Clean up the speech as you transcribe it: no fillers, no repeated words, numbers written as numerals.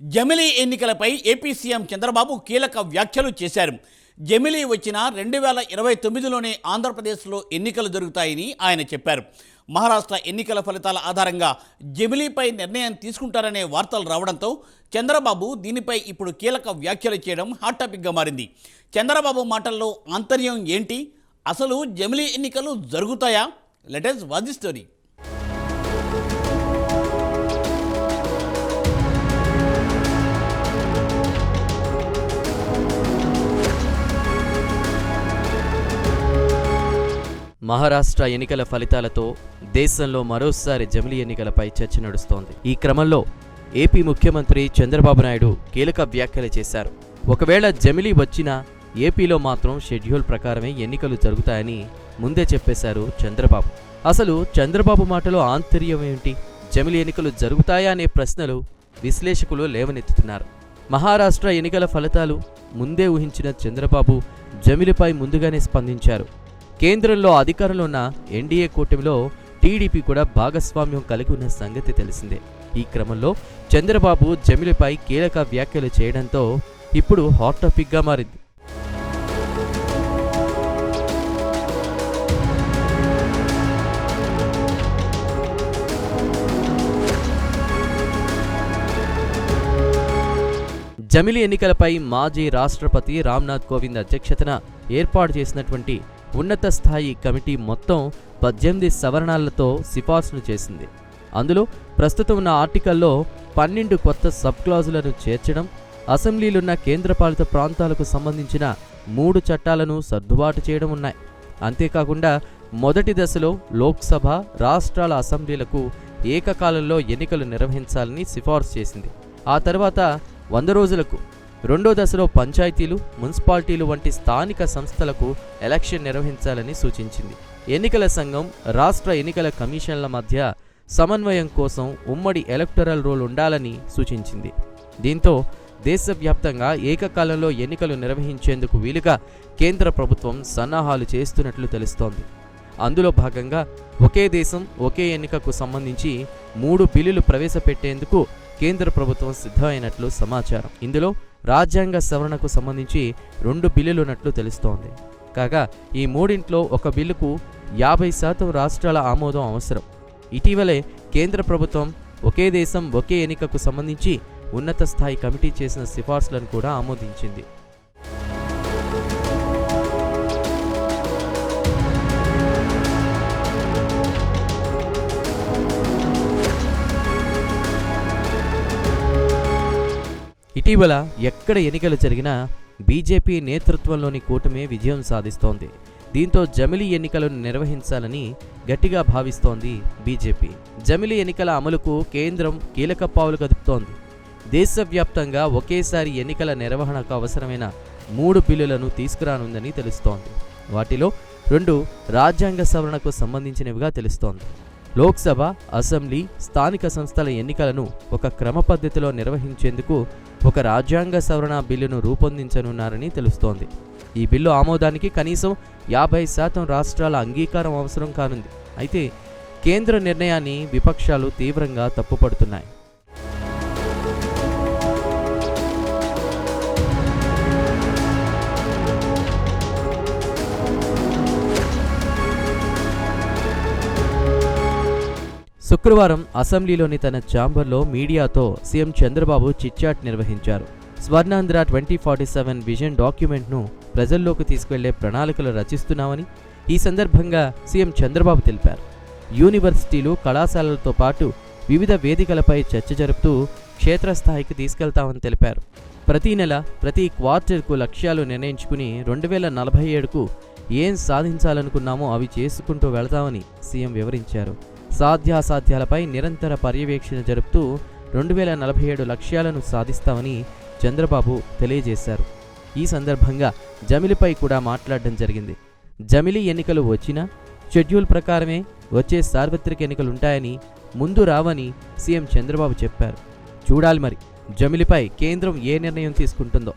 జమిలీ ఎన్నికలపై AP CM Chandrababu కీలక వ్యాఖ్యలు చేశారు. జమిలీ వచ్చిన 2029లోనే ఆంధ్రప్రదేశ్లో ఎన్నికలు జరుగుతాయని ఆయన చెప్పారు. మహారాష్ట్ర ఎన్నికల ఫలితాల ఆధారంగా జమిలీపై నిర్ణయం తీసుకుంటారనే వార్తలు రావడంతో చంద్రబాబు దీనిపై ఇప్పుడు కీలక వ్యాఖ్యలు చేయడం హాట్ టాపిక్గా మారింది. చంద్రబాబు మాటల్లో ఆంతర్యం ఏంటి? అసలు జమిలీ ఎన్నికలు జరుగుతాయా? Let us watch the story. Maharashtra ఎన్నికల ఫలితాలతో దేశంలో మరోసారి జమిలీ ఎన్నికలపై చర్చ నడుస్తోంది. ఈ క్రమంలో ఏపీ ముఖ్యమంత్రి చంద్రబాబు నాయుడు కీలక వ్యాఖ్యలు చేశారు. ఒకవేళ జమిలీ వచ్చినా ఏపీలో మాత్రం షెడ్యూల్ ప్రకారమే ఎన్నికలు జరుగుతాయని ముందే చెప్పేశారు చంద్రబాబు. అసలు చంద్రబాబు మాటలో ఆంతర్యం ఏమిటి? జమిలీ ఎన్నికలు జరుగుతాయా అనే ప్రశ్నలు విశ్లేషకులు లేవనెత్తుతున్నారు. మహారాష్ట్ర ఎన్నికల ఫలితాలు ముందే ఊహించిన చంద్రబాబు జమిలీపై ముందుగానే స్పందించారు. కేంద్రంలో అధికారంలో ఉన్న ఎన్డీఏ కూటమిలో టీడీపీ కూడా భాగస్వామ్యం కలిగి ఉన్న సంగతి తెలిసిందే. ఈ క్రమంలో చంద్రబాబు జమిలీపై కీలక వ్యాఖ్యలు చేయడంతో ఇప్పుడు హాట్ టాపిక్గా మారింది. జమిలీ ఎన్నికలపై మాజీ రాష్ట్రపతి రామ్నాథ్ కోవింద్ అధ్యక్షతన ఏర్పాటు చేసినటువంటి ఉన్నత స్థాయి కమిటీ మొత్తం 18 సవరణలతో సిఫార్సును చేసింది. అందులో ప్రస్తుతం ఉన్న ఆర్టికల్లో 12 కొత్త సబ్ క్లాజులను చేర్చడం, అసెంబ్లీలున్న కేంద్రపాలిత ప్రాంతాలకు సంబంధించిన 3 చట్టాలను సర్దుబాటు చేయడం ఉన్నాయి. అంతేకాకుండా మొదటి దశలో లోక్సభ, రాష్ట్రాల అసెంబ్లీలకు ఏకకాలంలో ఎన్నికలు నిర్వహించాలని సిఫార్సు చేసింది. ఆ తర్వాత 100 రోజులకు రెండో దశలో పంచాయతీలు, మున్సిపాలిటీలు వంటి స్థానిక సంస్థలకు ఎలక్షన్ నిర్వహించాలని సూచించింది. ఎన్నికల సంఘం, రాష్ట్ర ఎన్నికల కమిషన్ల మధ్య సమన్వయం కోసం ఉమ్మడి ఎలక్టరల్ రోల్ ఉండాలని సూచించింది. దీంతో దేశవ్యాప్తంగా ఏకకాలంలో ఎన్నికలు నిర్వహించేందుకు వీలుగా కేంద్ర ప్రభుత్వం సన్నాహాలు చేస్తున్నట్లు తెలుస్తోంది. అందులో భాగంగా ఒకే దేశం ఒకే ఎన్నికకు సంబంధించి 3 బిల్లులు ప్రవేశపెట్టేందుకు కేంద్ర ప్రభుత్వం సిద్ధమైనట్లు సమాచారం. ఇందులో రాజ్యాంగ సవరణకు సంబంధించి 2 బిల్లులున్నట్లు తెలుస్తోంది. కాగా ఈ మూడింట్లో ఒక బిల్లుకు 50% రాష్ట్రాల ఆమోదం అవసరం. ఇటీవలే కేంద్ర ప్రభుత్వం ఒకే దేశం ఒకే ఎన్నికకు సంబంధించి ఉన్నత స్థాయి కమిటీ చేసిన సిఫార్సులను కూడా ఆమోదించింది. ఇటీవల ఎక్కడ ఎన్నికలు జరిగినా బీజేపీ నేతృత్వంలోని కూటమి విజయం సాధిస్తోంది. దీంతో జమిలీ ఎన్నికలను నిర్వహించాలని గట్టిగా భావిస్తోంది బీజేపీ. జమిలీ ఎన్నికల అమలుకు కేంద్రం కీలక పావులు కదుపుతోంది. దేశవ్యాప్తంగా ఒకేసారి ఎన్నికల నిర్వహణకు అవసరమైన 3 బిల్లులను తీసుకురానుందని తెలుస్తోంది. వాటిలో 2 రాజ్యాంగ సవరణకు సంబంధించినవిగా తెలుస్తోంది. లోక్సభ, అసెంబ్లీ, స్థానిక సంస్థల ఎన్నికలను ఒక క్రమ పద్ధతిలో నిర్వహించేందుకు ఒక రాజ్యాంగ సవరణ బిల్లును రూపొందించనున్నారని తెలుస్తోంది. ఈ బిల్లు ఆమోదానికి కనీసం 50% రాష్ట్రాల అంగీకారం అవసరం కానుంది. అయితే కేంద్ర నిర్ణయాన్ని విపక్షాలు తీవ్రంగా తప్పుపడుతున్నాయి. శుక్రవారం అసెంబ్లీలోని తన ఛాంబర్లో మీడియాతో సీఎం చంద్రబాబు చిట్చాట్ నిర్వహించారు. స్వర్ణాంధ్ర 2047 విజన్ డాక్యుమెంట్ను ప్రజల్లోకి తీసుకెళ్లే ప్రణాళికలు రచిస్తున్నామని ఈ సందర్భంగా సీఎం చంద్రబాబు తెలిపారు. యూనివర్సిటీలు, కళాశాలలతో పాటు వివిధ వేదికలపై చర్చ జరుపుతూ క్షేత్రస్థాయికి తీసుకెళ్తామని తెలిపారు. ప్రతి నెల, ప్రతి క్వార్టర్కు లక్ష్యాలు నిర్ణయించుకుని 2047కు ఏం సాధించాలనుకున్నామో అవి చేసుకుంటూ వెళతామని సీఎం వివరించారు. సాధ్యాసాధ్యాలపై నిరంతర పర్యవేక్షణ జరుపుతూ 2047 లక్ష్యాలను సాధిస్తామని చంద్రబాబు తెలియజేశారు. ఈ సందర్భంగా జమిలీపై కూడా మాట్లాడడం జరిగింది. జమిలీ ఎన్నికలు వచ్చినా షెడ్యూల్ ప్రకారమే వచ్చే సార్వత్రిక ఎన్నికలుంటాయని, ముందు రావని సీఎం చంద్రబాబు చెప్పారు. చూడాలి మరి జమిలీపై కేంద్రం ఏ నిర్ణయం తీసుకుంటుందో.